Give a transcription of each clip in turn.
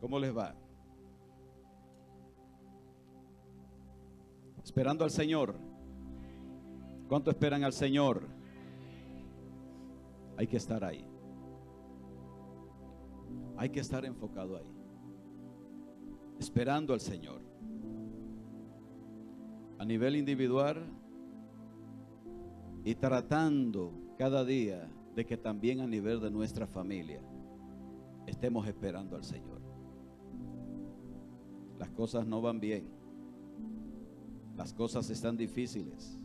¿Cómo les va? Esperando al Señor. ¿Cuánto esperan al Señor? Hay que estar ahí. Hay que estar enfocado ahí. Esperando al Señor. A nivel individual y tratando cada día de que también a nivel de nuestra familia estemos esperando al Señor. Las cosas no van bien. Las cosas están difíciles.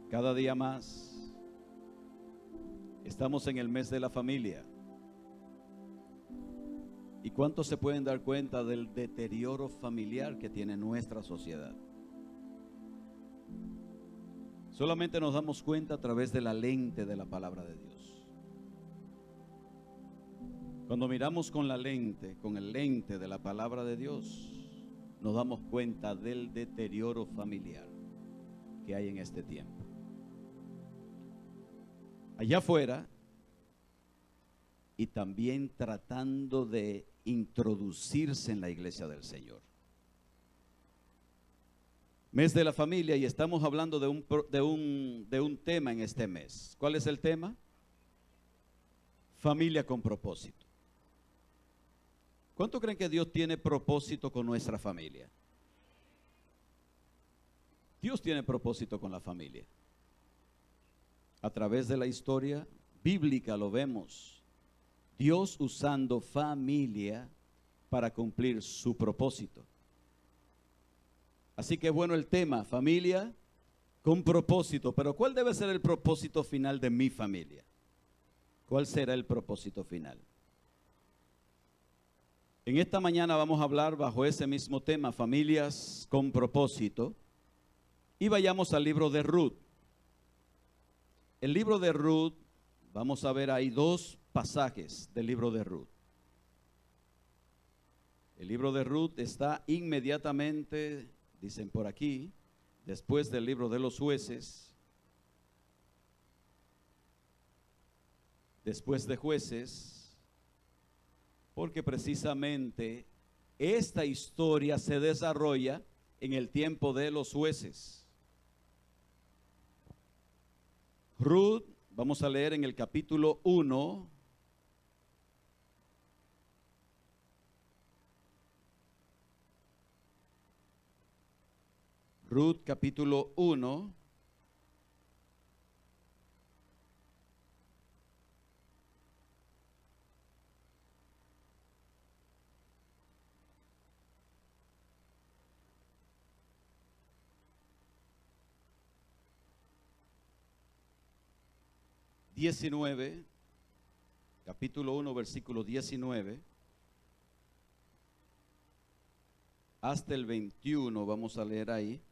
Cada día más estamos en el mes de la familia. ¿Y cuántos se pueden dar cuenta del deterioro familiar que tiene nuestra sociedad? Solamente nos damos cuenta a través de la lente de la palabra de Dios. Cuando miramos con la lente, con el lente de la palabra de Dios, nos damos cuenta del deterioro familiar que hay en este tiempo. Allá afuera, y también tratando de introducirse en la iglesia del Señor. Mes de la familia, y estamos hablando de un tema en este mes. ¿Cuál es el tema? Familia con propósito. ¿Cuánto creen que Dios tiene propósito con nuestra familia? Dios tiene propósito con la familia. A través de la historia bíblica lo vemos. Dios usando familia para cumplir su propósito. Así que bueno el tema, familia con propósito. Pero ¿cuál debe ser el propósito final de mi familia? ¿Cuál será el propósito final? En esta mañana vamos a hablar bajo ese mismo tema, familias con propósito. Y vayamos al libro de Ruth. El libro de Ruth, vamos a ver ahí dos pasajes del libro de Ruth. El libro de Ruth está inmediatamente, dicen por aquí, después del libro de los jueces, después de jueces, porque precisamente esta historia se desarrolla en el tiempo de los jueces. Ruth, vamos a leer en el capítulo 1. Ruth capítulo 1. Capítulo 1, versículo 19 hasta el 21, vamos a leer ahí.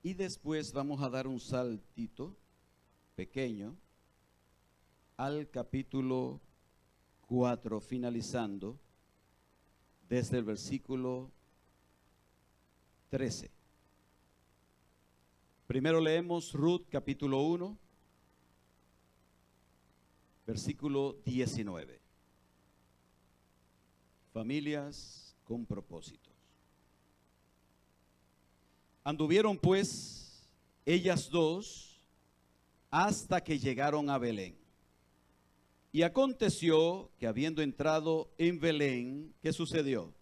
Y después vamos a dar un saltito pequeño al capítulo 4, finalizando desde el versículo 13. Primero leemos Ruth capítulo 1, versículo 19. Familias con propósitos. Anduvieron pues ellas dos hasta que llegaron a Belén. Y aconteció que habiendo entrado en Belén, ¿qué sucedió?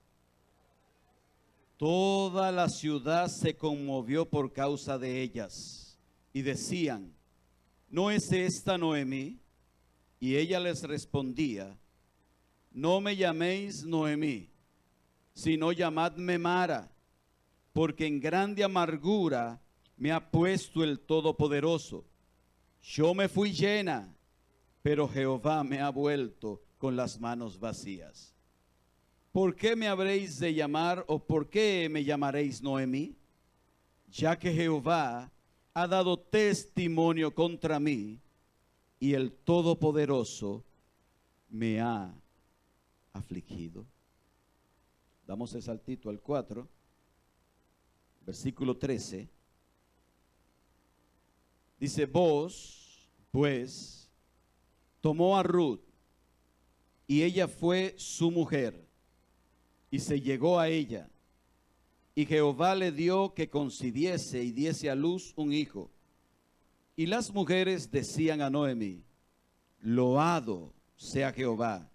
Toda la ciudad se conmovió por causa de ellas y decían, ¿no es esta Noemí? Y ella les respondía, no me llaméis Noemí, sino llamadme Mara, porque en grande amargura me ha puesto el Todopoderoso. Yo me fui llena, pero Jehová me ha vuelto con las manos vacías. ¿Por qué me habréis de llamar o por qué me llamaréis Noemí? Ya que Jehová ha dado testimonio contra mí y el Todopoderoso me ha afligido. Damos el saltito al 4, versículo 13. Dice, vos, pues, tomó a Ruth, y ella fue su mujer, y se llegó a ella. Y Jehová le dio que concibiese y diese a luz un hijo. Y las mujeres decían a Noemi: loado sea Jehová,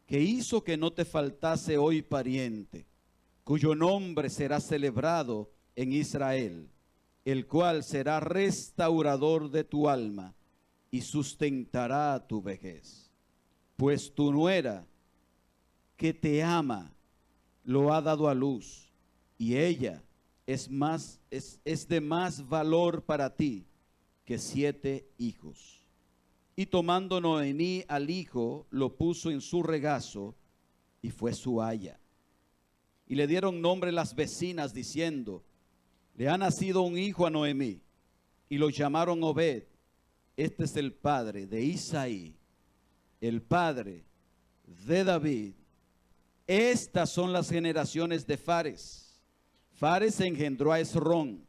que hizo que no te faltase hoy pariente, cuyo nombre será celebrado en Israel, el cual será restaurador de tu alma y sustentará tu vejez. Pues tu nuera, que te ama, lo ha dado a luz, y ella es de más valor para ti que 7 hijos. Y tomando Noemí al hijo, lo puso en su regazo, y fue su aya. Y le dieron nombre las vecinas, diciendo: le ha nacido un hijo a Noemí. Y lo llamaron Obed. Este es el padre de Isaí, el padre de David. Estas son las generaciones de Fares. Fares engendró a Esrón,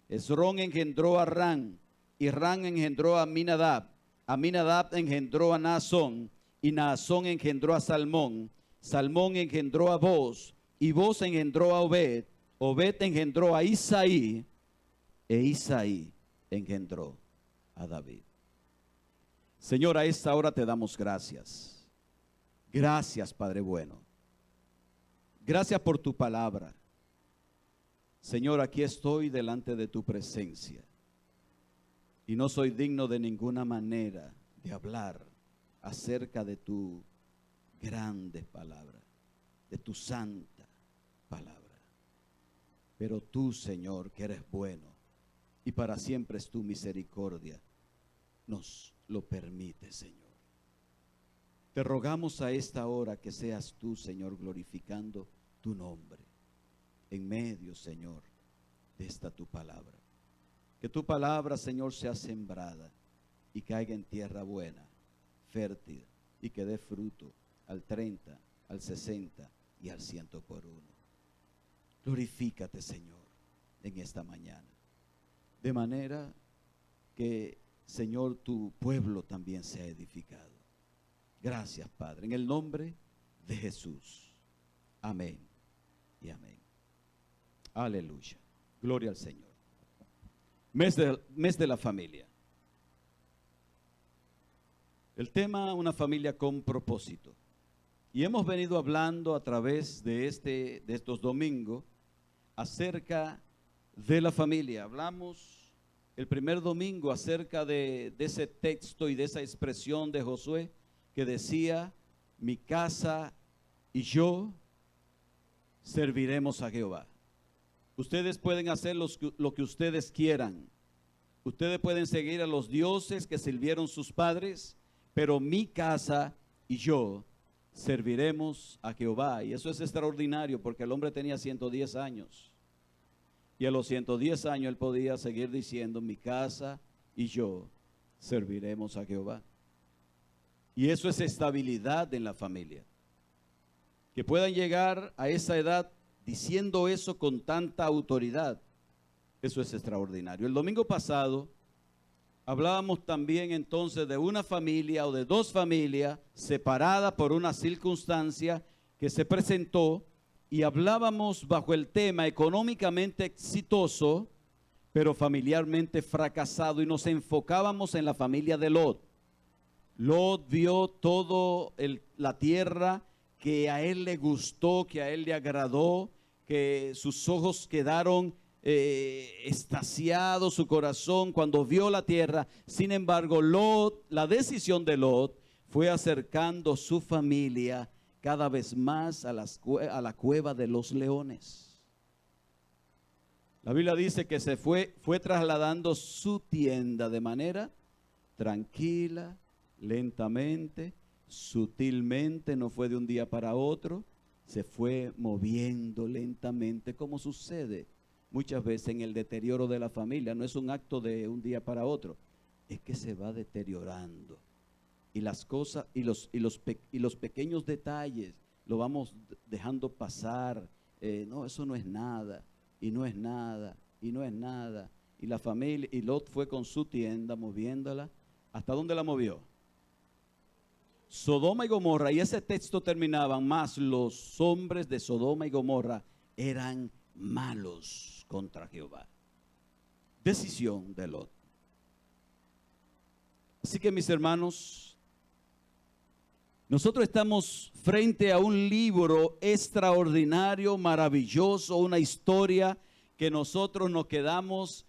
Esrón engendró a Ran, y Ran engendró a Aminadab, Aminadab engendró a Naasón, y Naasón engendró a Salmón, Salmón engendró a Boz, y Boz engendró a Obed, Obed engendró a Isaí, e Isaí engendró a David. Señor, a esta hora te damos gracias. Gracias, Padre bueno. Gracias por tu palabra. Señor, aquí estoy delante de tu presencia y no soy digno de ninguna manera de hablar acerca de tu grande palabra, de tu santa palabra. Pero tú, Señor, que eres bueno y para siempre es tu misericordia, nos lo permite, Señor. Te rogamos a esta hora que seas tú, Señor, glorificando tu nombre en medio, Señor, de esta tu palabra. Que tu palabra, Señor, sea sembrada y caiga en tierra buena, fértil, y que dé fruto al 30, al 60 y al 100 por uno. Glorifícate, Señor, en esta mañana. De manera que, Señor, tu pueblo también sea edificado. Gracias, Padre, en el nombre de Jesús. Amén y amén. Aleluya. Gloria al Señor. Mes de la familia. El tema: una familia con propósito. Y hemos venido hablando a través de estos domingos acerca de la familia. Hablamos el primer domingo acerca de ese texto y de esa expresión de Josué que decía: mi casa y yo serviremos a Jehová. Ustedes pueden hacer lo que ustedes quieran. Ustedes pueden seguir a los dioses que sirvieron sus padres, pero mi casa y yo serviremos a Jehová. Y eso es extraordinario porque el hombre tenía 110 años. Y a los 110 años él podía seguir diciendo: mi casa y yo serviremos a Jehová. Y eso es estabilidad en la familia. Que puedan llegar a esa edad diciendo eso con tanta autoridad, eso es extraordinario. El domingo pasado hablábamos también entonces de una familia o de dos familias separadas por una circunstancia que se presentó, y hablábamos bajo el tema económicamente exitoso, pero familiarmente fracasado, y nos enfocábamos en la familia de Lot. Lot vio todo la tierra que a él le gustó, que a él le agradó, que sus ojos quedaron extasiados, su corazón cuando vio la tierra. Sin embargo, la decisión de Lot fue acercando su familia cada vez más a la cueva de los leones. La Biblia dice que se fue trasladando su tienda de manera tranquila, lentamente, sutilmente, no fue de un día para otro, se fue moviendo lentamente, como sucede muchas veces en el deterioro de la familia. No es un acto de un día para otro, es que se va deteriorando. Y las cosas y los pequeños detalles lo vamos dejando pasar. No, eso no es nada, y no es nada, y no es nada. Y la familia, y Lot fue con su tienda moviéndola. ¿Hasta dónde la movió? Sodoma y Gomorra, y ese texto terminaba, más los hombres de Sodoma y Gomorra eran malos contra Jehová. Decisión de Lot. Así que, mis hermanos, nosotros estamos frente a un libro extraordinario, maravilloso, una historia que nosotros nos quedamos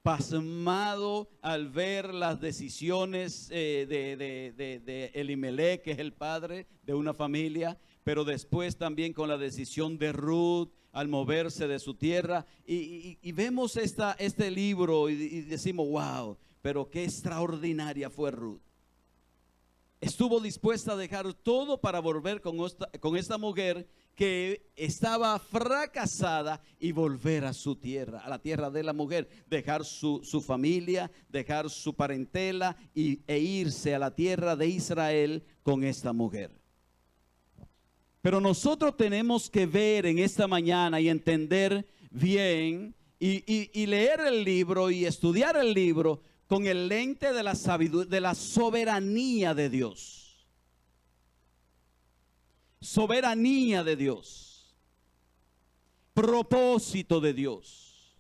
pasmado al ver las decisiones de Elimelech, que es el padre de una familia, pero después también con la decisión de Ruth al moverse de su tierra, y vemos este libro y decimos, wow, pero qué extraordinaria fue Ruth. Estuvo dispuesta a dejar todo para volver con esta mujer que estaba fracasada y volver a su tierra, a la tierra de la mujer, dejar su familia, dejar su parentela e irse a la tierra de Israel con esta mujer. Pero nosotros tenemos que ver en esta mañana y entender bien y leer el libro y estudiar el libro con el lente de la sabiduría, de la soberanía de Dios. Soberanía de Dios. Propósito de Dios.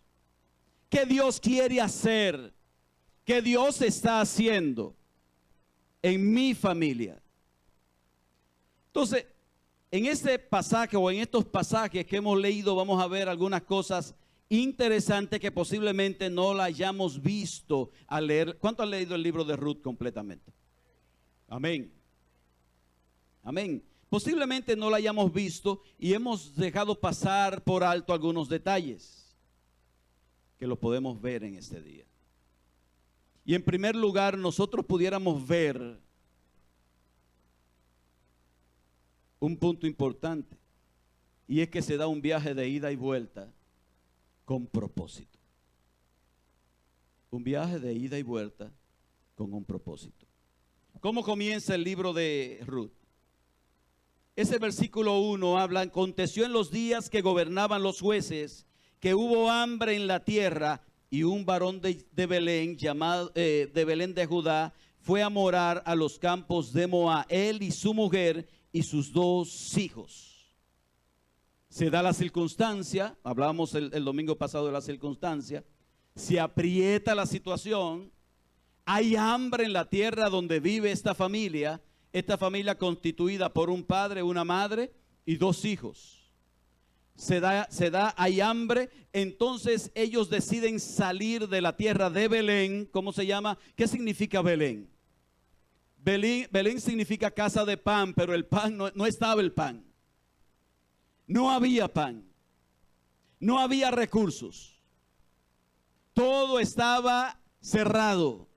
¿Qué Dios quiere hacer? ¿Qué Dios está haciendo en mi familia? Entonces, en este pasaje o en estos pasajes que hemos leído, vamos a ver algunas cosas interesante que posiblemente no la hayamos visto al leer. ¿Cuánto han leído el libro de Ruth completamente? Amén. Amén. Posiblemente no la hayamos visto y hemos dejado pasar por alto algunos detalles que lo podemos ver en este día. Y en primer lugar, nosotros pudiéramos ver un punto importante, y es que se da un viaje de ida y vuelta con propósito. Un viaje de ida y vuelta con un propósito. ¿Cómo comienza el libro de Ruth? Ese versículo 1 habla: aconteció en los días que gobernaban los jueces, que hubo hambre en la tierra, y un varón de Belén, llamado de Belén de Judá, fue a morar a los campos de Moab, él y su mujer y sus 2 hijos. Se da la circunstancia, hablábamos el domingo pasado de la circunstancia, se aprieta la situación, hay hambre en la tierra donde vive esta familia constituida por un padre, una madre y 2 hijos. Hay hambre, entonces ellos deciden salir de la tierra de Belén. ¿Cómo se llama? ¿Qué significa Belén? Belén significa casa de pan, pero el pan no estaba el pan. No había pan, no había recursos, todo estaba cerrado.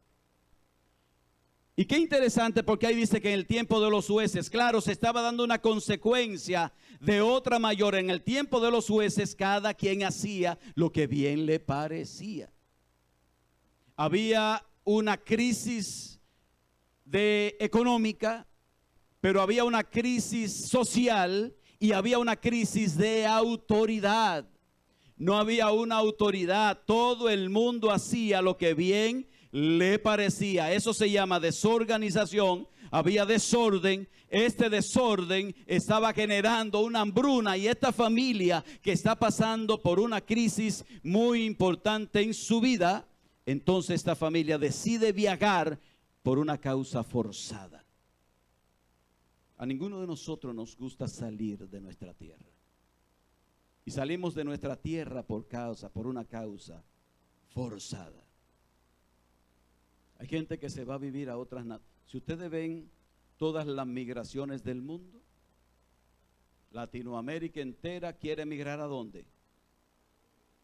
Y qué interesante, porque ahí dice que en el tiempo de los jueces, claro, se estaba dando una consecuencia de otra mayor. En el tiempo de los jueces, cada quien hacía lo que bien le parecía. Había una crisis económica, pero había una crisis social. Y había una crisis de autoridad. No había una autoridad. Todo el mundo hacía lo que bien le parecía. Eso se llama desorganización. Había desorden. Este desorden estaba generando una hambruna. Y esta familia que está pasando por una crisis muy importante en su vida, entonces esta familia decide viajar por una causa forzada. A ninguno de nosotros nos gusta salir de nuestra tierra. Y salimos de nuestra tierra por una causa forzada. Hay gente que se va a vivir a otras naciones. Si ustedes ven todas las migraciones del mundo, Latinoamérica entera quiere migrar ¿a dónde?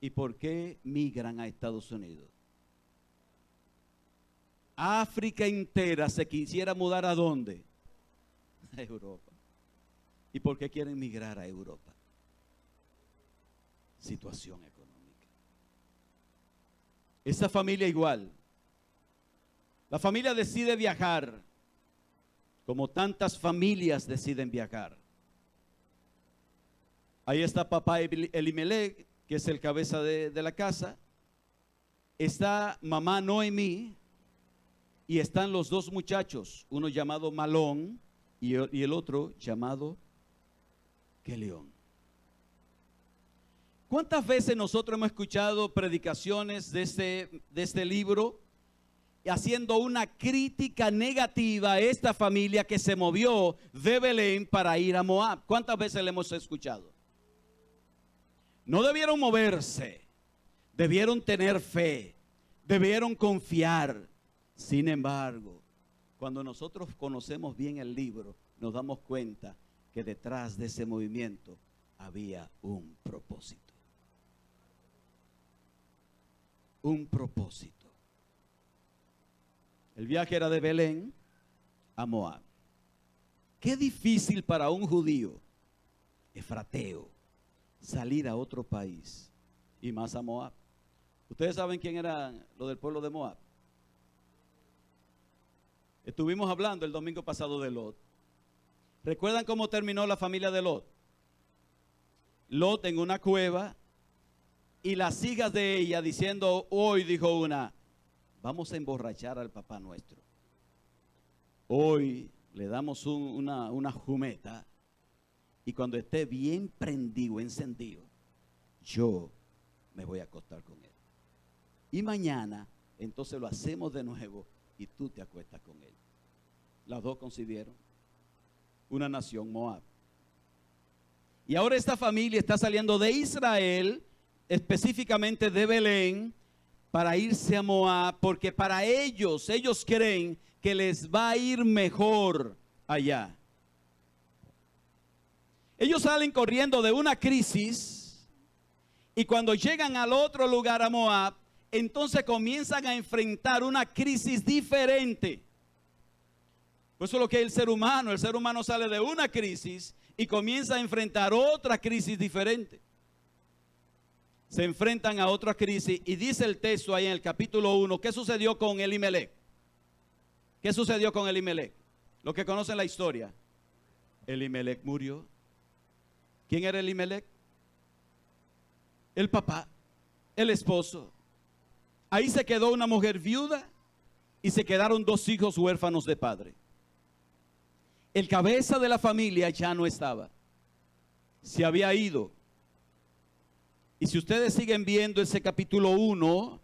¿Y por qué migran a Estados Unidos? África entera se quisiera mudar ¿a dónde? A Europa. ¿Y por qué quieren migrar a Europa? Situación económica. Esa familia igual. La familia decide viajar, como tantas familias deciden viajar. Ahí está papá Elimelech, que es el cabeza de la casa. Está mamá Noemí, y están los dos muchachos, uno llamado Malón y el otro llamado Kelión. ¿Cuántas veces nosotros hemos escuchado predicaciones de este libro haciendo una crítica negativa a esta familia que se movió de Belén para ir a Moab? ¿Cuántas veces le hemos escuchado? No debieron moverse, debieron tener fe, debieron confiar. Sin embargo, cuando nosotros conocemos bien el libro, nos damos cuenta que detrás de ese movimiento había un propósito. Un propósito. El viaje era de Belén a Moab. Qué difícil para un judío efrateo salir a otro país y más a Moab. ¿Ustedes saben quién era lo del pueblo de Moab? Estuvimos hablando el domingo pasado de Lot. ¿Recuerdan cómo terminó la familia de Lot? Lot en una cueva y las hijas de ella diciendo, hoy dijo una, vamos a emborrachar al papá nuestro. Hoy le damos una jumeta y cuando esté bien prendido, encendido, yo me voy a acostar con él. Y mañana, entonces lo hacemos de nuevo y tú te acuestas con él. Las dos concibieron una nación, Moab. Y ahora esta familia está saliendo de Israel, específicamente de Belén, para irse a Moab, porque para ellos creen que les va a ir mejor allá. Ellos salen corriendo de una crisis y cuando llegan al otro lugar, a Moab, entonces comienzan a enfrentar una crisis diferente. Eso es lo que es el ser humano sale de una crisis y comienza a enfrentar otra crisis diferente. Se enfrentan a otra crisis y dice el texto ahí en el capítulo 1, ¿qué sucedió con Elimelech? ¿Qué sucedió con Elimelech? Los que conocen la historia. Elimelech murió. ¿Quién era Elimelech? El papá, el esposo. Ahí se quedó una mujer viuda y se quedaron dos hijos huérfanos de padre. El cabeza de la familia ya no estaba. Se había ido. Y si ustedes siguen viendo ese capítulo 1,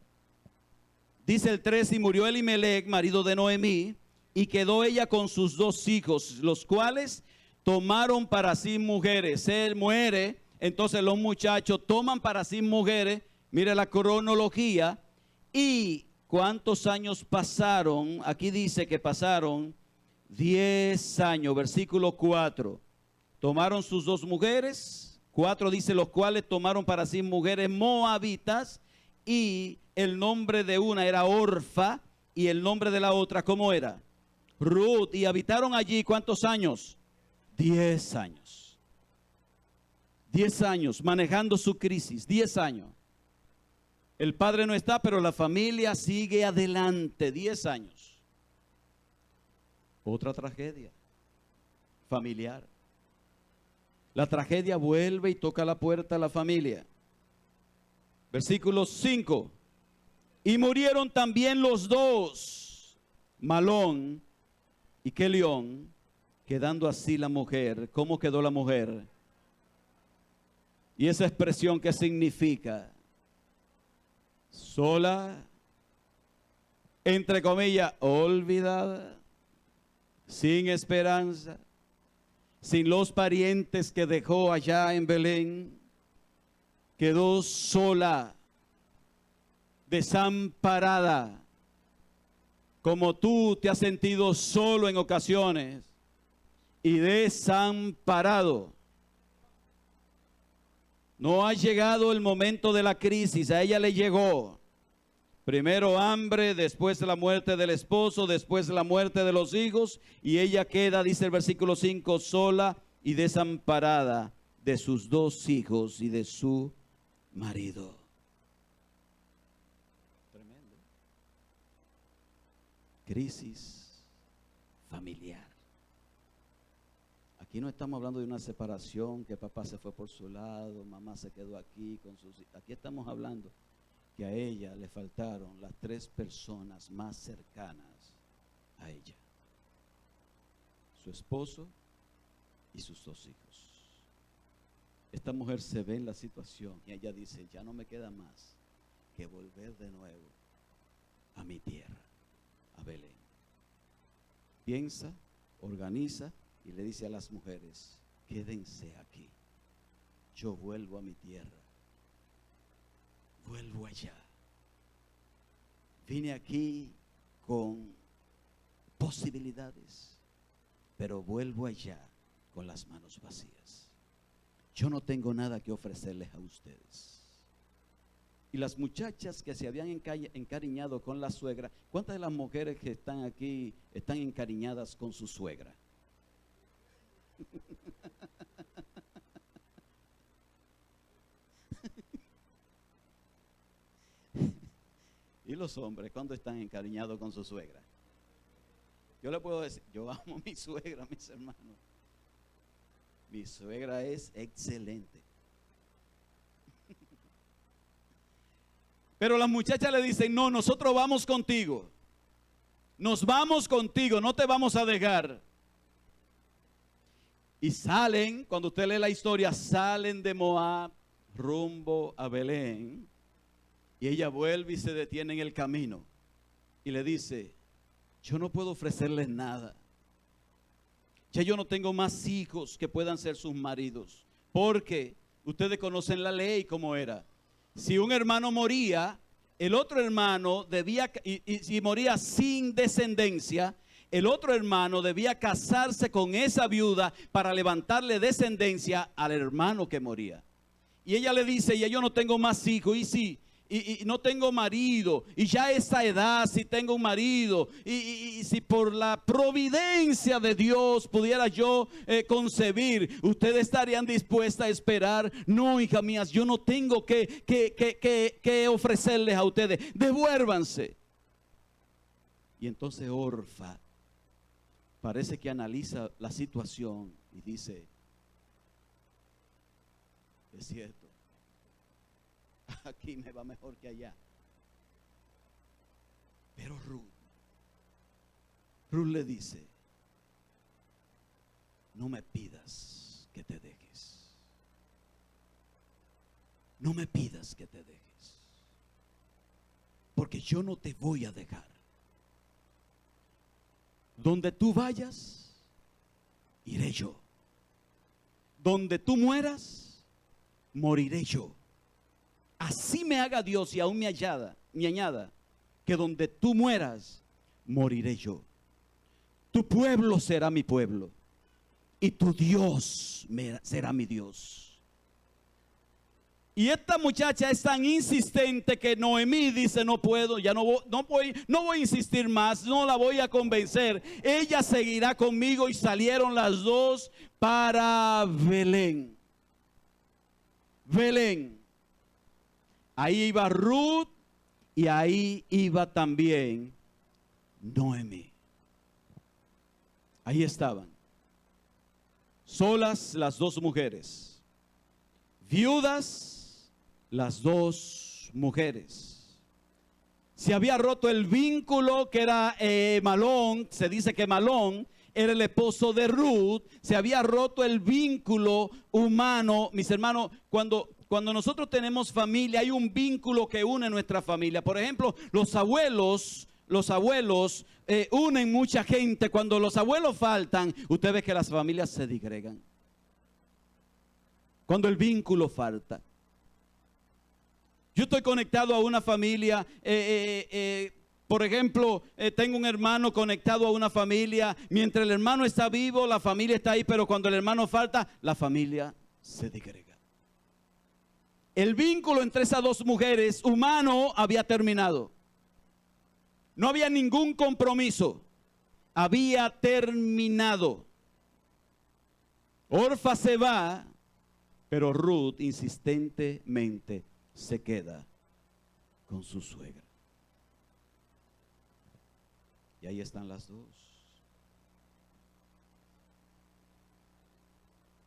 dice el 3, y murió Elimelech, marido de Noemí, y quedó ella con sus dos hijos, los cuales tomaron para sí mujeres. Él muere, entonces los muchachos toman para sí mujeres. Mire la cronología. ¿Y cuántos años pasaron? Aquí dice que pasaron 10 años, versículo 4. Tomaron sus dos mujeres. 4 dice, los cuales tomaron para sí mujeres moabitas, y el nombre de una era Orfa, y el nombre de la otra, ¿cómo era? Ruth. Y habitaron allí, ¿cuántos años? 10 años. 10 años manejando su crisis, 10 años. El padre no está, pero la familia sigue adelante, 10 años. Otra tragedia familiar. La tragedia vuelve y toca la puerta a la familia. Versículo 5. Y murieron también los dos, Malón y Kelión, quedando así la mujer. ¿Cómo quedó la mujer? Y esa expresión, ¿qué significa? Sola, entre comillas, olvidada, sin esperanza, sin los parientes que dejó allá en Belén, quedó sola, desamparada, como tú te has sentido solo en ocasiones y desamparado. No ha llegado el momento de la crisis, a ella le llegó. Primero hambre, después la muerte del esposo, después la muerte de los hijos, y ella queda, dice el versículo 5, sola y desamparada de sus dos hijos y de su marido. Tremendo. Crisis familiar. Aquí no estamos hablando de una separación, que papá se fue por su lado, mamá se quedó aquí con sus hijos. Aquí estamos hablando que a ella le faltaron las tres personas más cercanas a ella, su esposo y sus 2 hijos. Esta mujer se ve en la situación y ella dice, ya no me queda más que volver de nuevo a mi tierra, a Belén. Piensa, organiza y le dice a las mujeres, quédense aquí, yo vuelvo a mi tierra, vuelvo allá. Vine aquí con posibilidades, pero vuelvo allá con las manos vacías. Yo no tengo nada que ofrecerles a ustedes. Y las muchachas que se habían encariñado con la suegra, ¿cuántas de las mujeres que están aquí están encariñadas con su suegra? Y los hombres, ¿cuándo están encariñados con su suegra? Yo le puedo decir, yo amo a mi suegra, mis hermanos. Mi suegra es excelente. Pero las muchachas le dicen, no, nosotros vamos contigo. Nos vamos contigo, no te vamos a dejar. Y salen, cuando usted lee la historia, salen de Moab rumbo a Belén. Y ella vuelve y se detiene en el camino. Y le dice, yo no puedo ofrecerles nada. Ya yo no tengo más hijos que puedan ser sus maridos. Porque ustedes conocen la ley como era. Si un hermano moría, el otro hermano debía, y si moría sin descendencia, el otro hermano debía casarse con esa viuda para levantarle descendencia al hermano que moría. Y ella le dice, ya yo no tengo más hijos, y no tengo marido, y ya a esa edad si tengo un marido, y si por la providencia de Dios pudiera yo concebir, ¿ustedes estarían dispuestas a esperar? No, hija mías, yo no tengo que ofrecerles a ustedes, devuélvanse. Y entonces Orfa parece que analiza la situación y dice, es cierto, aquí me va mejor que allá. Pero Ruth le dice, no me pidas que te dejes. No me pidas que te dejes. Porque yo no te voy a dejar. Donde tú vayas, iré yo. Donde tú mueras, moriré yo. Así me haga Dios y aún me añada, que donde tú mueras, moriré yo. Tu pueblo será mi pueblo y tu Dios será mi Dios. Y esta muchacha es tan insistente que Noemí dice, no puedo, ya no voy a insistir más, no la voy a convencer. Ella seguirá conmigo, y salieron las dos para Belén. Belén. Ahí iba Ruth y ahí iba también Noemí. Ahí estaban, solas las dos mujeres, viudas las dos mujeres. Se había roto el vínculo que era Malón. Se dice que Malón era el esposo de Ruth. Se había roto el vínculo humano. Mis hermanos, cuando nosotros tenemos familia, hay un vínculo que une nuestra familia. Por ejemplo, los abuelos unen mucha gente. Cuando los abuelos faltan, usted ve que las familias se disgregan. Cuando el vínculo falta. Yo estoy conectado a una familia, por ejemplo, tengo un hermano conectado a una familia. Mientras el hermano está vivo, la familia está ahí, pero cuando el hermano falta, la familia se disgrega. El vínculo entre esas dos mujeres, humano, había terminado. No había ningún compromiso. Había terminado. Orfa se va, pero Ruth insistentemente se queda con su suegra. Y ahí están las dos.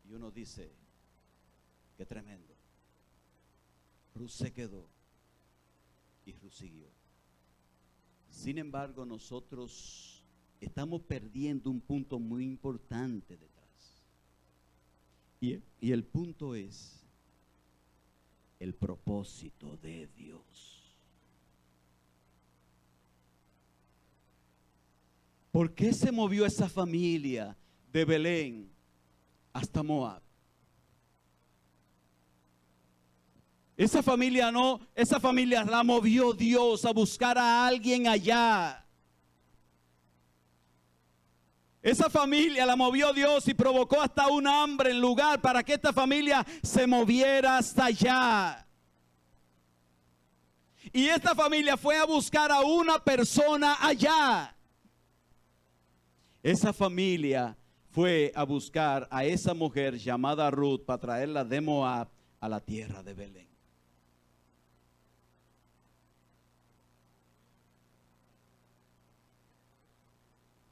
Y uno dice, qué tremendo. Ruth se quedó y Ruth siguió. Sin embargo, nosotros estamos perdiendo un punto muy importante detrás. Y el punto es el propósito de Dios. ¿Por qué se movió esa familia de Belén hasta Moab? Esa familia la movió Dios a buscar a alguien allá. Esa familia la movió Dios y provocó hasta un hambre en lugar para que esta familia se moviera hasta allá. Y esta familia fue a buscar a una persona allá. Esa familia fue a buscar a esa mujer llamada Ruth para traerla de Moab a la tierra de Belén.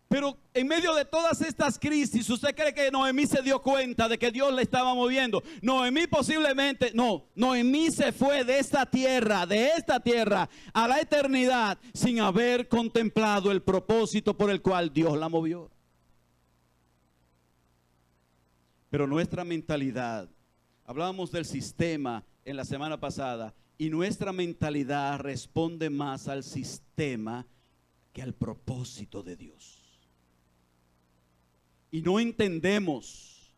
Pero en medio de todas estas crisis, ¿usted cree que Noemí se dio cuenta de que Dios le estaba moviendo? Noemí posiblemente, no, Noemí se fue de esta tierra a la eternidad sin haber contemplado el propósito por el cual Dios la movió. Pero nuestra mentalidad, hablábamos del sistema en la semana pasada, y nuestra mentalidad responde más al sistema que al propósito de Dios. Y no entendemos,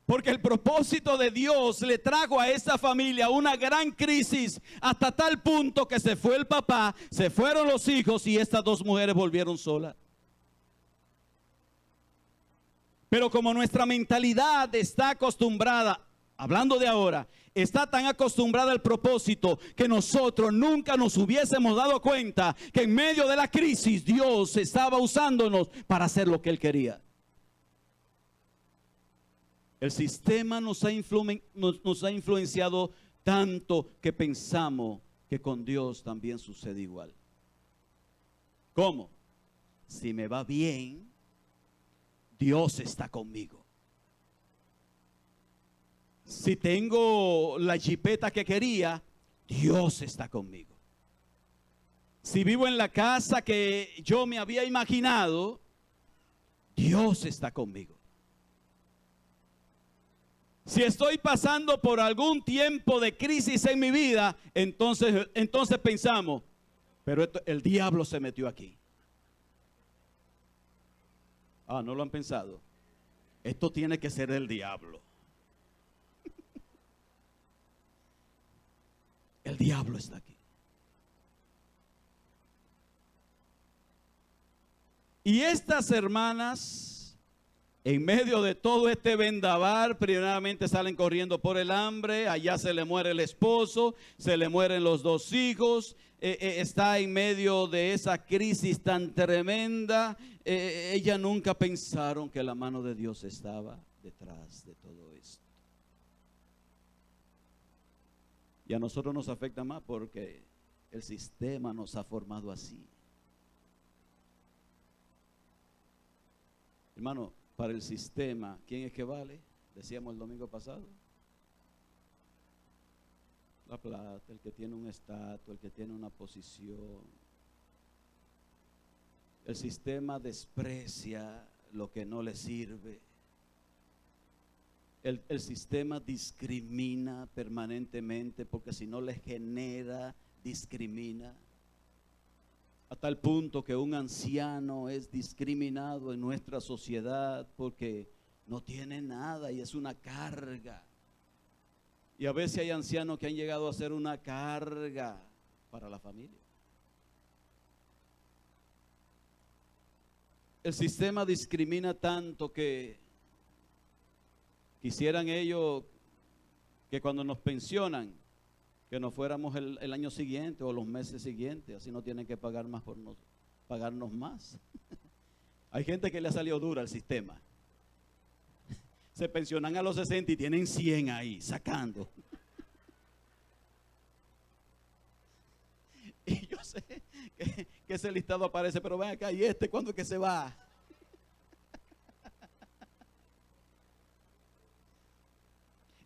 porque el propósito de Dios le trajo a esa familia una gran crisis hasta tal punto que se fue el papá, se fueron los hijos y estas dos mujeres volvieron solas. Pero como nuestra mentalidad está acostumbrada, hablando de ahora, está tan acostumbrada al propósito que nosotros nunca nos hubiésemos dado cuenta que en medio de la crisis Dios estaba usándonos para hacer lo que Él quería. El sistema nos ha influenciado tanto que pensamos que con Dios también sucede igual. ¿Cómo? Si me va bien, Dios está conmigo. Si tengo la jipeta que quería, Dios está conmigo. Si vivo en la casa que yo me había imaginado, Dios está conmigo. Si estoy pasando por algún tiempo de crisis en mi vida, entonces pensamos, pero el diablo se metió aquí. Ah, ¿no lo han pensado? Esto tiene que ser el diablo. El diablo está aquí. Y estas hermanas, en medio de todo este vendaval, primeramente salen corriendo por el hambre. Allá se le muere el esposo, se le mueren los dos hijos. Está en medio de esa crisis tan tremenda. Ellas nunca pensaron que la mano de Dios estaba detrás de todo esto. Y a nosotros nos afecta más porque el sistema nos ha formado así. Hermano, para el sistema, ¿quién es que vale? Decíamos el domingo pasado. La plata, el que tiene un estatus, el que tiene una posición. El sistema desprecia lo que no le sirve. El sistema discrimina permanentemente porque si no le genera, discrimina. A tal punto que un anciano es discriminado en nuestra sociedad porque no tiene nada y es una carga. Y a veces hay ancianos que han llegado a ser una carga para la familia. El sistema discrimina tanto que quisieran ellos que cuando nos pensionan, que nos fuéramos el año siguiente o los meses siguientes, así no tienen que pagar más pagarnos más. Hay gente que le ha salido dura al sistema. Se pensionan a los 60 y tienen 100 ahí, sacando. Y yo sé que ese listado aparece, pero ven acá, ¿y cuándo es que se va?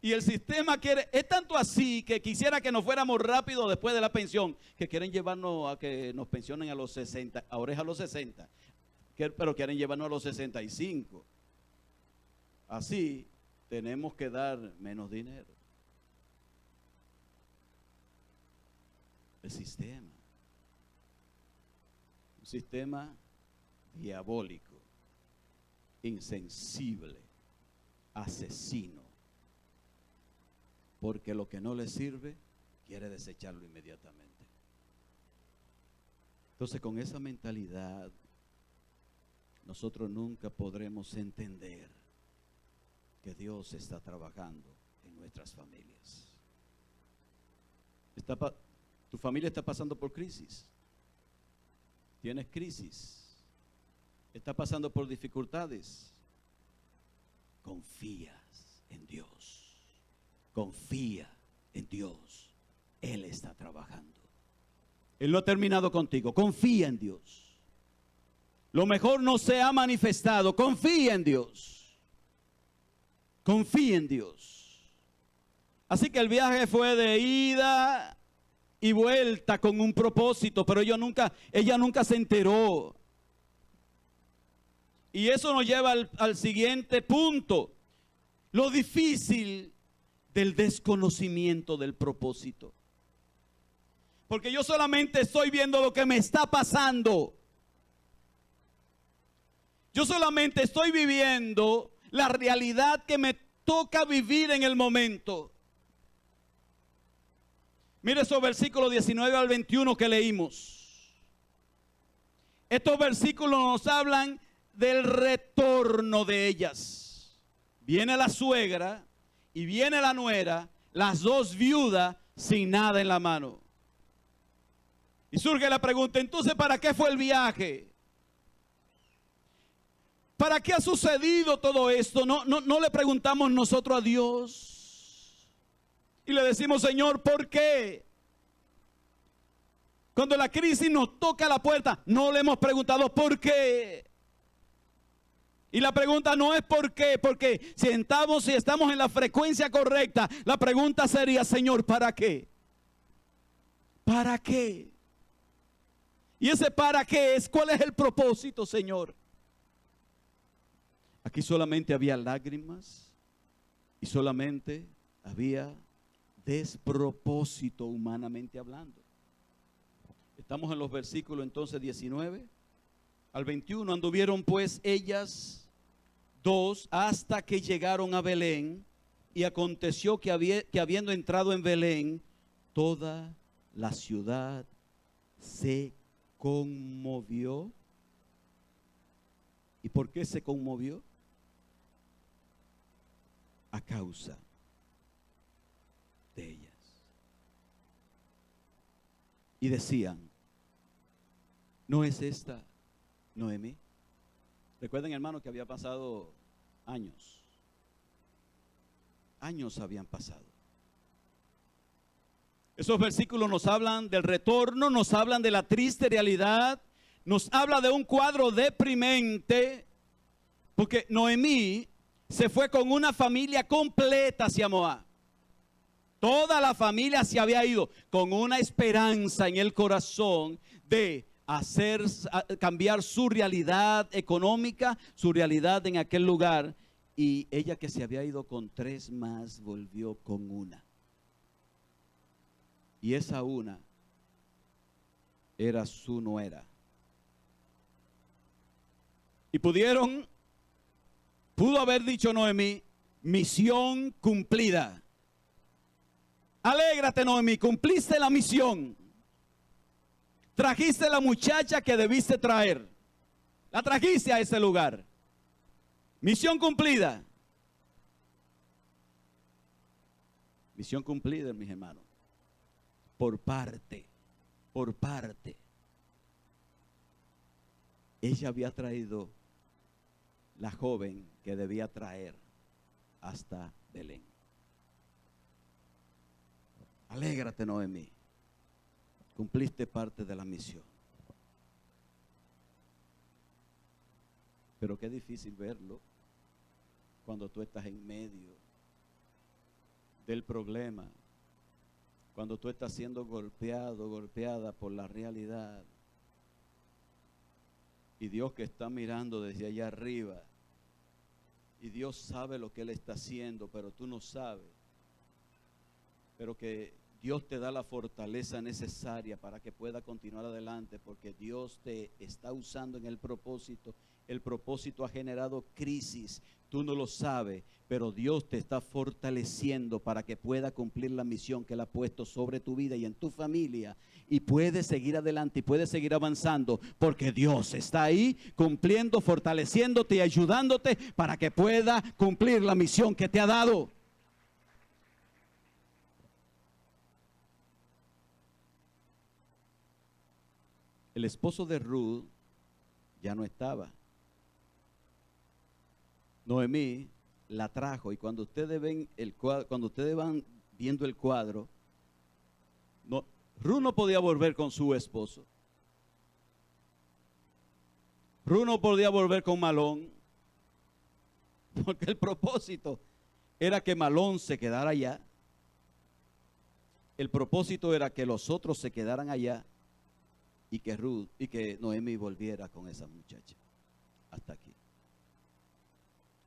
Y el sistema es tanto así que quisiera que nos fuéramos rápido después de la pensión, que quieren llevarnos a que nos pensionen a los 60, ahora es a los 60. pero quieren llevarnos a los 65. Así tenemos que dar menos dinero. El sistema. Un sistema diabólico, insensible, asesino. Porque lo que no le sirve, quiere desecharlo inmediatamente. Entonces, con esa mentalidad, nosotros nunca podremos entender que Dios está trabajando en nuestras familias. Tu familia está pasando por crisis. Tienes crisis. Está pasando por dificultades. Confías en Dios. Confía en Dios. Él está trabajando. Él no ha terminado contigo. Confía en Dios. Lo mejor no se ha manifestado. Confía en Dios. Confía en Dios. Así que el viaje fue de ida y vuelta con un propósito, pero ella nunca se enteró. Y eso nos lleva al siguiente punto. Lo difícil del desconocimiento del propósito. Porque yo solamente estoy viendo lo que me está pasando. Yo solamente estoy viviendo la realidad que me toca vivir en el momento. Mire esos versículos 19 al 21 que leímos. Estos versículos nos hablan del retorno de ellas. Viene la suegra y viene la nuera, las dos viudas sin nada en la mano. Y surge la pregunta, entonces, ¿para qué fue el viaje? ¿Para qué ha sucedido todo esto? No le preguntamos nosotros a Dios. Y le decimos, Señor, ¿por qué? Cuando la crisis nos toca la puerta, no le hemos preguntado ¿por qué? Y la pregunta no es ¿por qué? Porque si estamos en la frecuencia correcta, la pregunta sería, Señor, ¿para qué? ¿Para qué? Y ese para qué es, ¿cuál es el propósito, Señor? Aquí solamente había lágrimas y solamente había despropósito humanamente hablando. Estamos en los versículos entonces 19 al 21. Anduvieron pues ellas dos hasta que llegaron a Belén, y aconteció que habiendo entrado en Belén, toda la ciudad se conmovió. ¿Y por qué se conmovió? A causa de ellas. Y decían, ¿no es esta Noemí? Recuerden, hermano, que había pasado años. Años habían pasado. Esos versículos nos hablan del retorno, nos hablan de la triste realidad, nos habla de un cuadro deprimente, porque Noemí se fue con una familia completa hacia Moab. Toda la familia se había ido con una esperanza en el corazón de cambiar su realidad económica, su realidad en aquel lugar. Y ella, que se había ido con 3 más, volvió con una. Y esa una era su nuera. Y pudo haber dicho Noemí, misión cumplida. Alégrate, Noemí, cumpliste la misión. Trajiste la muchacha que debiste traer. La trajiste a ese lugar. Misión cumplida. Misión cumplida, mis hermanos. Por parte. Ella había traído la joven que debía traer hasta Belén. Alégrate, Noemí. Cumpliste parte de la misión. Pero qué difícil verlo cuando tú estás en medio del problema, cuando tú estás siendo golpeada por la realidad. Y Dios que está mirando desde allá arriba. Y Dios sabe lo que Él está haciendo, pero tú no sabes. Pero que Dios te da la fortaleza necesaria para que pueda continuar adelante, porque Dios te está usando en el propósito. El propósito ha generado crisis, tú no lo sabes, pero Dios te está fortaleciendo para que pueda cumplir la misión que Él ha puesto sobre tu vida y en tu familia, y puedes seguir adelante y puedes seguir avanzando, porque Dios está ahí cumpliendo, fortaleciéndote y ayudándote para que pueda cumplir la misión que te ha dado. El esposo de Ruth ya no estaba. Noemí la trajo, y cuando ustedes ven el cuadro, cuando ustedes van viendo el cuadro, Ruth no podía volver con su esposo. Ruth no podía volver con Malón, porque el propósito era que Malón se quedara allá. El propósito era que los otros se quedaran allá y que Noemí volviera con esa muchacha. Hasta aquí.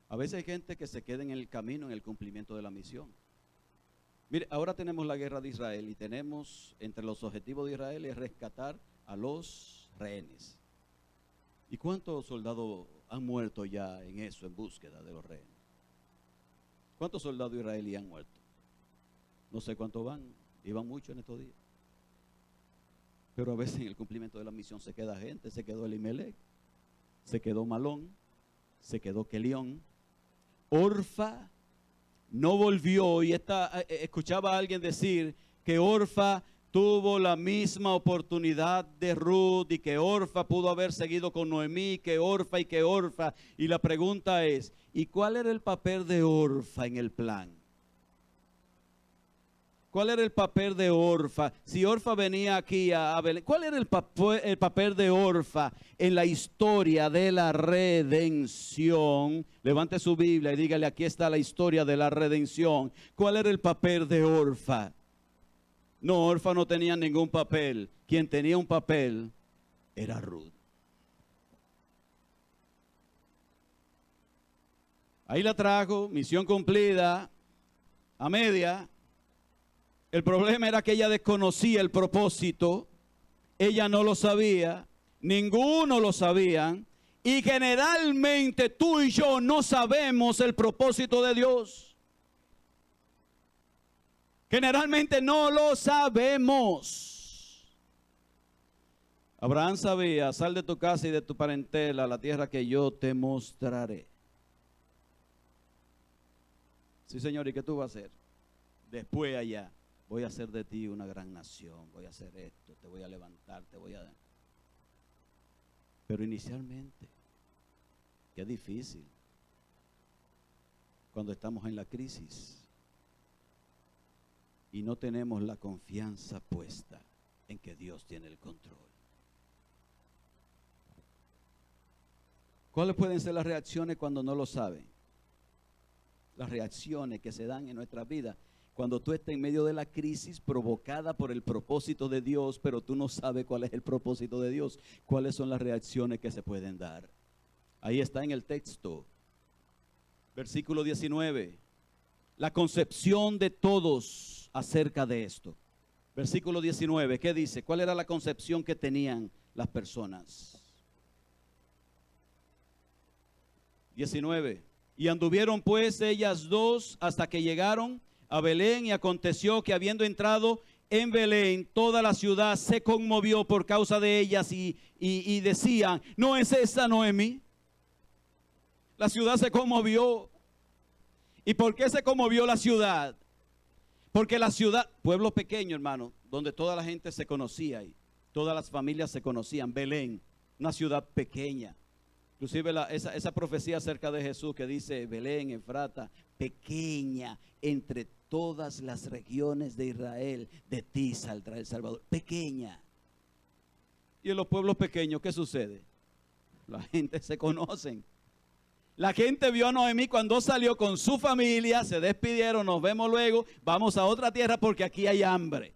A veces hay gente que se queda en el camino en el cumplimiento de la misión. Mire, ahora tenemos la guerra de Israel y tenemos entre los objetivos de Israel es rescatar a los rehenes. ¿Y cuántos soldados han muerto ya en eso, en búsqueda de los rehenes? ¿Cuántos soldados israelíes han muerto? No sé cuántos van, iban mucho en estos días. Pero a veces en el cumplimiento de la misión se queda gente, se quedó Elimelech, se quedó Malón, se quedó Kelión. Orfa no volvió, y escuchaba a alguien decir que Orfa tuvo la misma oportunidad de Ruth y que Orfa pudo haber seguido con Noemí, que Orfa. Y la pregunta es, ¿y cuál era el papel de Orfa en el plan? ¿Cuál era el papel de Orfa? Si Orfa venía aquí a Belén, ¿cuál era el papel de Orfa en la historia de la redención? Levante su Biblia y dígale, aquí está la historia de la redención. ¿Cuál era el papel de Orfa? No, Orfa no tenía ningún papel. Quien tenía un papel era Ruth. Ahí la trajo, misión cumplida, a media. El problema era que ella desconocía el propósito, ella no lo sabía, ninguno lo sabía, y generalmente tú y yo no sabemos el propósito de Dios. Generalmente no lo sabemos. Abraham sabía, sal de tu casa y de tu parentela a la tierra que yo te mostraré. Sí, Señor, ¿y qué tú vas a hacer? Después allá. Voy a hacer de ti una gran nación, voy a hacer esto, te voy a levantar, te voy a... Pero inicialmente, qué difícil cuando estamos en la crisis y no tenemos la confianza puesta en que Dios tiene el control. ¿Cuáles pueden ser las reacciones cuando no lo saben? Las reacciones que se dan en nuestra vida cuando tú estás en medio de la crisis provocada por el propósito de Dios, pero tú no sabes cuál es el propósito de Dios. ¿Cuáles son las reacciones que se pueden dar? Ahí está en el texto. Versículo 19. La concepción de todos acerca de esto. Versículo 19. ¿Qué dice? ¿Cuál era la concepción que tenían las personas? 19. Y anduvieron pues ellas dos hasta que llegaron a Belén, y aconteció que habiendo entrado en Belén, toda la ciudad se conmovió por causa de ellas y decían, ¿no es esta Noemí? La ciudad se conmovió. ¿Y por qué se conmovió la ciudad? Porque la ciudad, pueblo pequeño, hermano, donde toda la gente se conocía y todas las familias se conocían. Belén, una ciudad pequeña. Inclusive esa profecía acerca de Jesús que dice Belén, Efrata, pequeña entre todas las regiones de Israel, de ti saldrá el Salvador. Pequeña. Y en los pueblos pequeños, ¿qué sucede? La gente se conocen. La gente vio a Noemí cuando salió con su familia, se despidieron, nos vemos luego, vamos a otra tierra porque aquí hay hambre.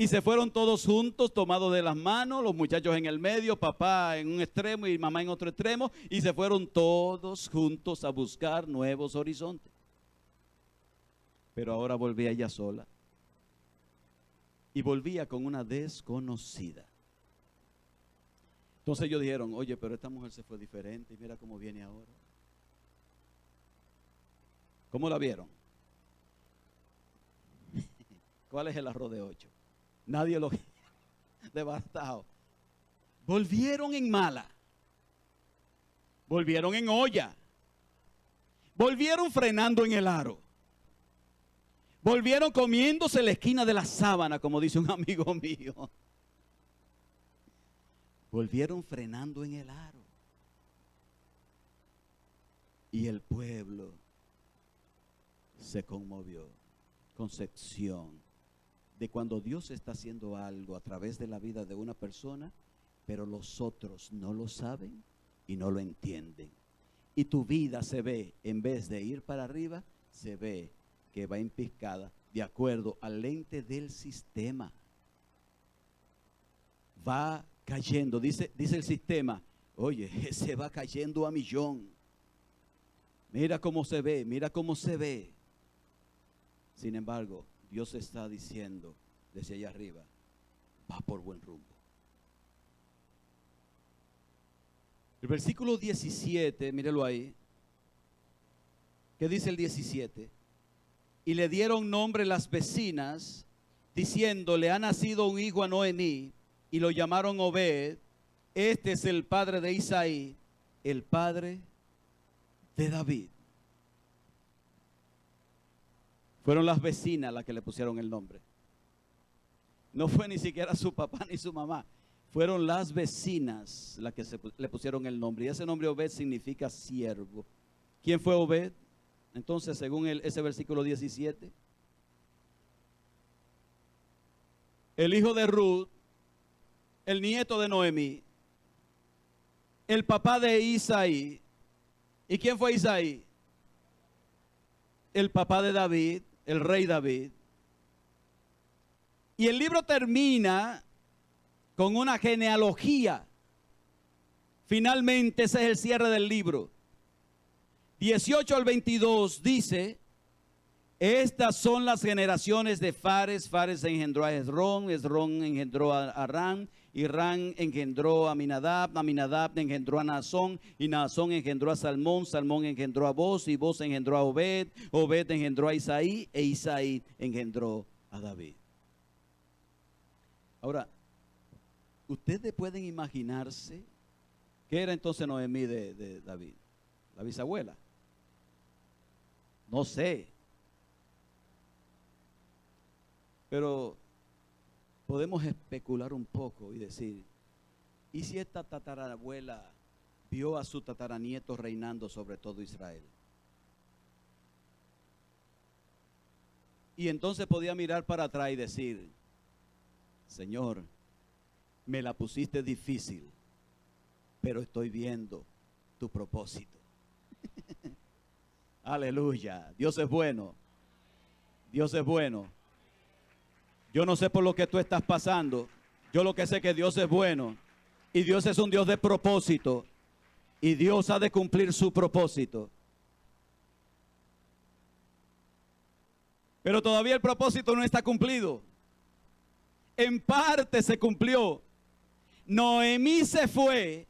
Y se fueron todos juntos, tomados de las manos, los muchachos en el medio, papá en un extremo y mamá en otro extremo, y se fueron todos juntos a buscar nuevos horizontes. Pero ahora volvía ella sola. Y volvía con una desconocida. Entonces ellos dijeron, oye, pero esta mujer se fue diferente y mira cómo viene ahora. ¿Cómo la vieron? ¿Cuál es el arroz de 8? Nadie lo devastado. Volvieron en mala. Volvieron en olla. Volvieron frenando en el aro. Volvieron comiéndose la esquina de la sábana, como dice un amigo mío. Volvieron frenando en el aro. Y el pueblo se conmovió. Concepción de cuando Dios está haciendo algo a través de la vida de una persona, pero los otros no lo saben y no lo entienden. Y tu vida se ve, en vez de ir para arriba, se ve que va en picada de acuerdo al lente del sistema. Va cayendo, dice el sistema, oye, se va cayendo a millón. Mira cómo se ve, mira cómo se ve. Sin embargo, Dios está diciendo desde allá arriba, va por buen rumbo. El versículo 17, mírelo ahí. ¿Qué dice el 17? Y le dieron nombre las vecinas, diciendo, le ha nacido un hijo a Noemí, y lo llamaron Obed. Este es el padre de Isaí, el padre de David. Fueron las vecinas las que le pusieron el nombre. No fue ni siquiera su papá ni su mamá. Fueron las vecinas las que le pusieron el nombre. Y ese nombre Obed significa siervo. ¿Quién fue Obed? Entonces, según ese versículo 17. El hijo de Ruth, el nieto de Noemí, el papá de Isaí. ¿Y quién fue Isaí? El papá de David, el rey David. Y el libro termina con una genealogía. Finalmente ese es el cierre del libro. 18 al 22 dice, estas son las generaciones de Fares. Fares engendró a Hezrón, Hezrón engendró a Arán, y Ran engendró a Aminadab, Aminadab engendró a Naasón, y Naasón engendró a Salmón, Salmón engendró a Boz, y Boz engendró a Obed, Obed engendró a Isaí, e Isaí engendró a David. Ahora, ustedes pueden imaginarse qué era entonces Noemí de David, la bisabuela. No sé, pero podemos especular un poco y decir, ¿y si esta tatarabuela vio a su tataranieto reinando sobre todo Israel? Y entonces podía mirar para atrás y decir, Señor, me la pusiste difícil, pero estoy viendo tu propósito. Aleluya, Dios es bueno, Dios es bueno. Yo no sé por lo que tú estás pasando. Yo lo que sé es que Dios es bueno. Y Dios es un Dios de propósito. Y Dios ha de cumplir su propósito. Pero todavía el propósito no está cumplido. En parte se cumplió. Noemí se fue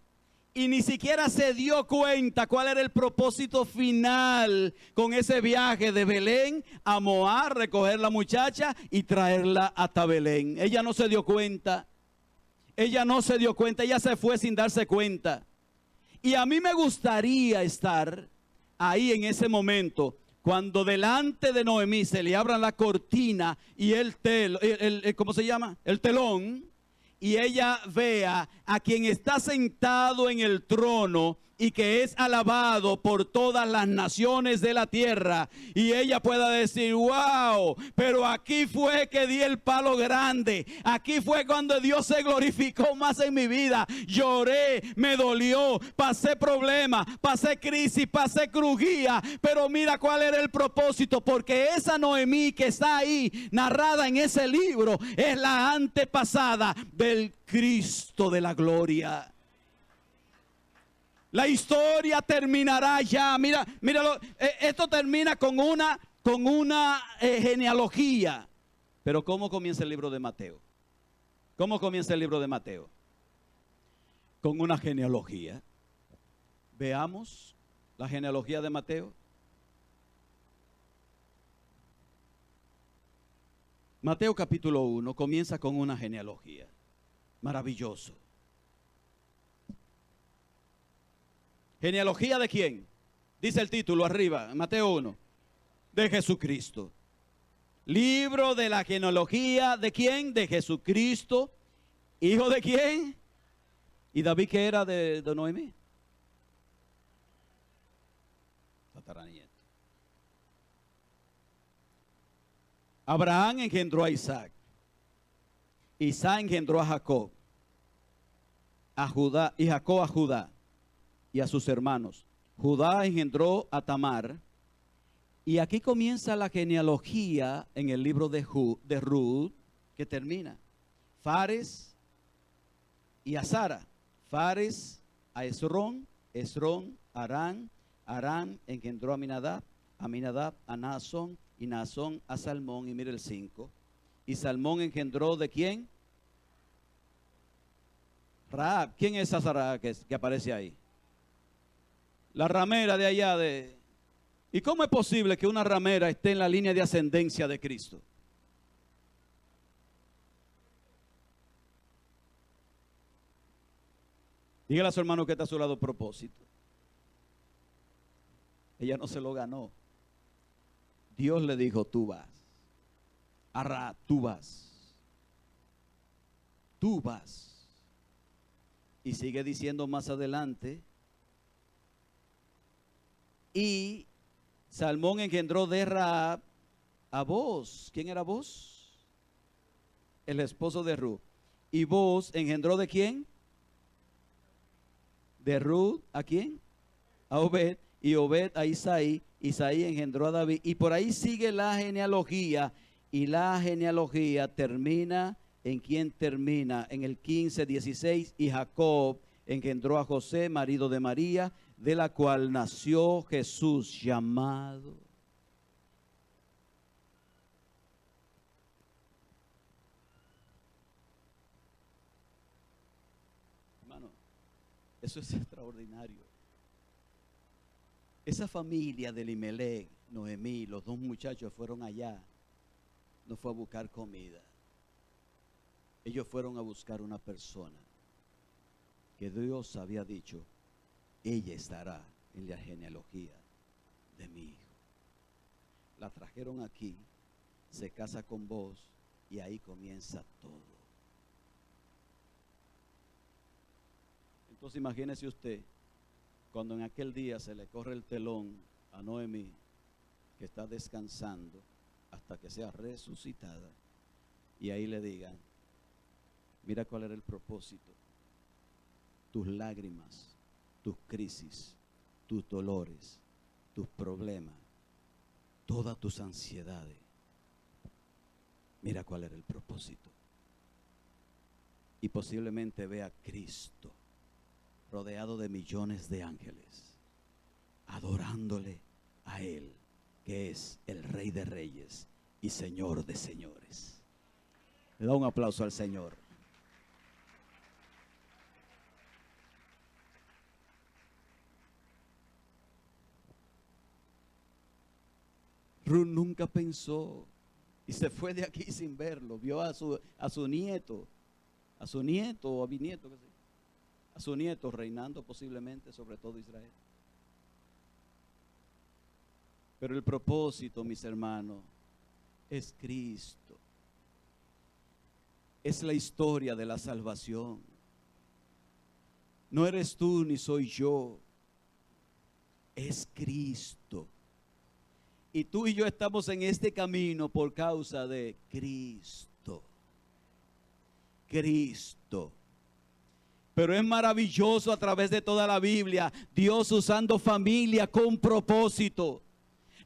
y ni siquiera se dio cuenta cuál era el propósito final con ese viaje de Belén a Moab, recoger la muchacha y traerla hasta Belén. Ella no se dio cuenta. Ella no se dio cuenta. Ella se fue sin darse cuenta. Y a mí me gustaría estar ahí en ese momento, cuando delante de Noemí se le abran la cortina y ¿cómo se llama? El telón. Y ella vea a quien está sentado en el trono y que es alabado por todas las naciones de la tierra. Y ella pueda decir, wow, pero aquí fue que di el palo grande. Aquí fue cuando Dios se glorificó más en mi vida. Lloré, me dolió, pasé problemas, pasé crisis, pasé crujía. Pero mira cuál era el propósito, porque esa Noemí que está ahí narrada en ese libro es la antepasada del Cristo de la gloria. La historia terminará ya. Míralo, esto termina con una genealogía. Pero ¿cómo comienza el libro de Mateo? ¿Cómo comienza el libro de Mateo? Con una genealogía. Veamos la genealogía de Mateo. Mateo capítulo 1 comienza con una genealogía. Maravilloso. ¿Genealogía de quién? Dice el título arriba, Mateo 1. De Jesucristo. Libro de la genealogía de quién? De Jesucristo. ¿Hijo de quién? ¿Y David qué era de Noemí? Tataranieto. Abraham engendró a Isaac. Isaac engendró a Jacob. A Judá y Jacob a Judá y a sus hermanos. Judá engendró a Tamar. Y aquí comienza la genealogía en el libro de Ruth, que termina. Fares y a Sara. Fares a Esrón, Esrón a Arán, Arán engendró a Aminadab, Aminadab a Naasón, y Naasón a Salmón, y mire el 5. Y Salmón engendró ¿de quién? Rahab. ¿Quién es esa Rahab que aparece ahí? La ramera de allá de... ¿Y cómo es posible que una ramera esté en la línea de ascendencia de Cristo? Dígale a su hermano que está a su lado, propósito. Ella no se lo ganó. Dios le dijo, tú vas. Arra, tú vas. Tú vas. Y sigue diciendo más adelante. Y Salmón engendró de Rahab a Boz. ¿Quién era Boz? El esposo de Ruth. ¿Y Boz engendró de quién? De Ruth, ¿a quién? A Obed. Y Obed a Isaí. Isaí engendró a David. Y por ahí sigue la genealogía. Y la genealogía termina, ¿en quién termina? En el 15:16. Y Jacob engendró a José, marido de María, de la cual nació Jesús llamado. Hermano, eso es extraordinario. Esa familia de Elimelech, Noemí, los dos muchachos fueron allá. No fue a buscar comida. Ellos fueron a buscar una persona que Dios había dicho, ella estará en la genealogía de mi hijo. La trajeron aquí, se casa con vos y ahí comienza todo. Entonces imagínese usted, cuando en aquel día se le corre el telón a Noemí, que está descansando hasta que sea resucitada, y ahí le digan, mira cuál era el propósito, tus lágrimas, tus crisis, tus dolores, tus problemas, todas tus ansiedades. Mira cuál era el propósito. Y posiblemente vea a Cristo rodeado de millones de ángeles, adorándole a Él, que es el Rey de Reyes y Señor de Señores. Le da un aplauso al Señor. Ruth nunca pensó y se fue de aquí sin verlo. Vio a su nieto, a su nieto o a bisnieto, qué sé, a su nieto reinando posiblemente sobre todo Israel. Pero el propósito, mis hermanos, es Cristo. Es la historia de la salvación. No eres tú ni soy yo. es Cristo. Y tú y yo estamos en este camino por causa de Cristo. Cristo. Pero es maravilloso a través de toda la Biblia, Dios usando familia con propósito.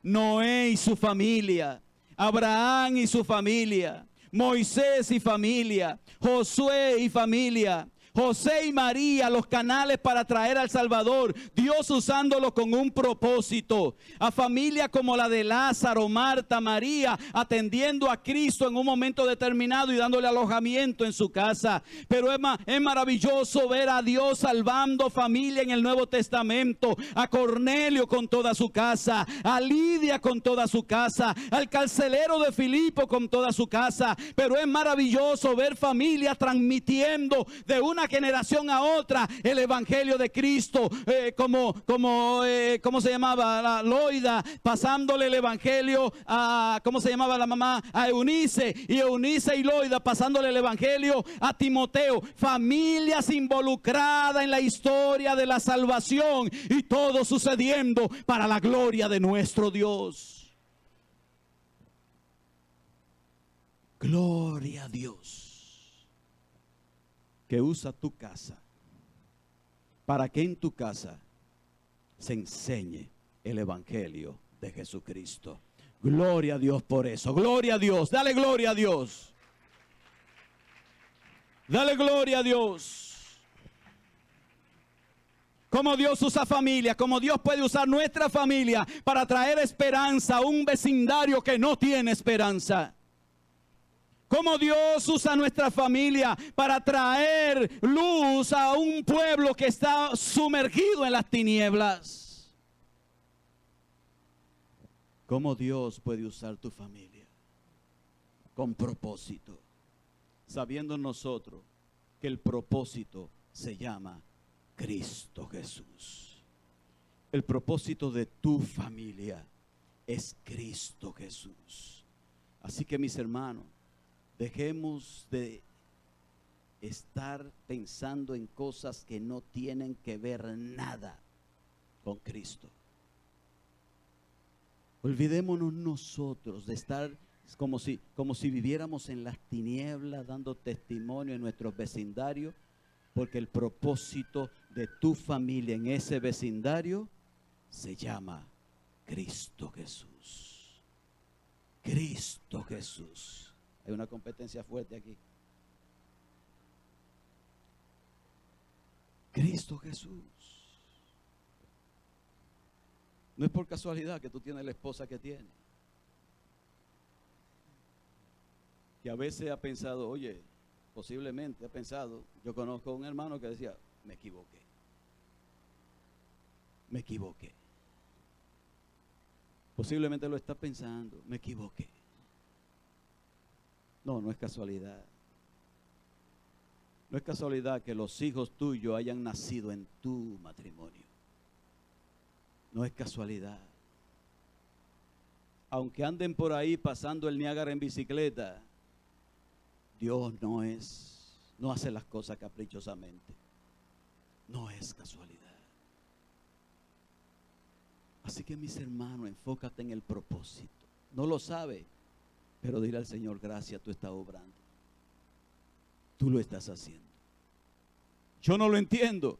Noé y su familia, Abraham y su familia, Moisés y familia, Josué y familia, José y María, los canales para traer al Salvador, Dios usándolo con un propósito. A familias como la de Lázaro, Marta, María, atendiendo a Cristo en un momento determinado y dándole alojamiento en su casa. Pero es maravilloso ver a Dios salvando familia en el Nuevo Testamento. A Cornelio con toda su casa, a Lidia con toda su casa, al carcelero de Filipo con toda su casa. Pero es maravilloso ver familias transmitiendo de una generación a otra el evangelio de Cristo, ¿cómo se llamaba? La Loida, pasándole el evangelio a, ¿cómo se llamaba la mamá? A Eunice, y Eunice y Loida pasándole el evangelio a Timoteo. Familias involucradas en la historia de la salvación, y todo sucediendo para la gloria de nuestro Dios. Gloria a Dios, que usa tu casa para que en tu casa se enseñe el evangelio de Jesucristo. Gloria a Dios por eso. Gloria a Dios. Dale gloria a Dios. Dale gloria a Dios. Como Dios usa familia, como Dios puede usar nuestra familia para traer esperanza a un vecindario que no tiene esperanza. Cómo Dios usa nuestra familia para traer luz a un pueblo que está sumergido en las tinieblas. Cómo Dios puede usar tu familia con propósito, sabiendo nosotros que el propósito se llama Cristo Jesús. El propósito de tu familia es Cristo Jesús. Así que, mis hermanos, dejemos de estar pensando en cosas que no tienen que ver nada con Cristo. Olvidémonos nosotros de estar como si viviéramos en las tinieblas, dando testimonio en nuestros vecindarios, porque el propósito de tu familia en ese vecindario se llama Cristo Jesús. Cristo Jesús. Hay una competencia fuerte aquí. Cristo Jesús. No es por casualidad que tú tienes la esposa que tienes. Que a veces ha pensado, oye, posiblemente ha pensado, yo conozco a un hermano que decía, me equivoqué. Me equivoqué. Posiblemente lo está pensando, me equivoqué. No, no es casualidad. No es casualidad que los hijos tuyos hayan nacido en tu matrimonio. No es casualidad. Aunque anden por ahí pasando el Niágara en bicicleta, Dios no hace las cosas caprichosamente. No es casualidad. Así que, mis hermanos, enfócate en el propósito. No lo sabe, pero dile al Señor, gracias, tú estás obrando. Tú lo estás haciendo. Yo no lo entiendo,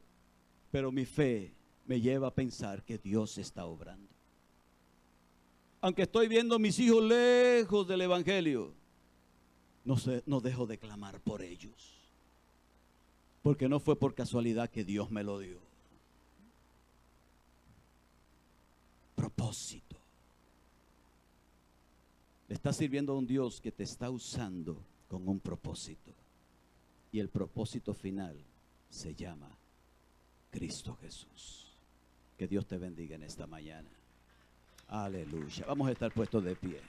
pero mi fe me lleva a pensar que Dios está obrando. Aunque estoy viendo a mis hijos lejos del evangelio, no dejo de clamar por ellos. Porque no fue por casualidad que Dios me lo dio. Propósito. Le estás sirviendo a un Dios que te está usando con un propósito. Y el propósito final se llama Cristo Jesús. Que Dios te bendiga en esta mañana. Aleluya. Vamos a estar puestos de pie.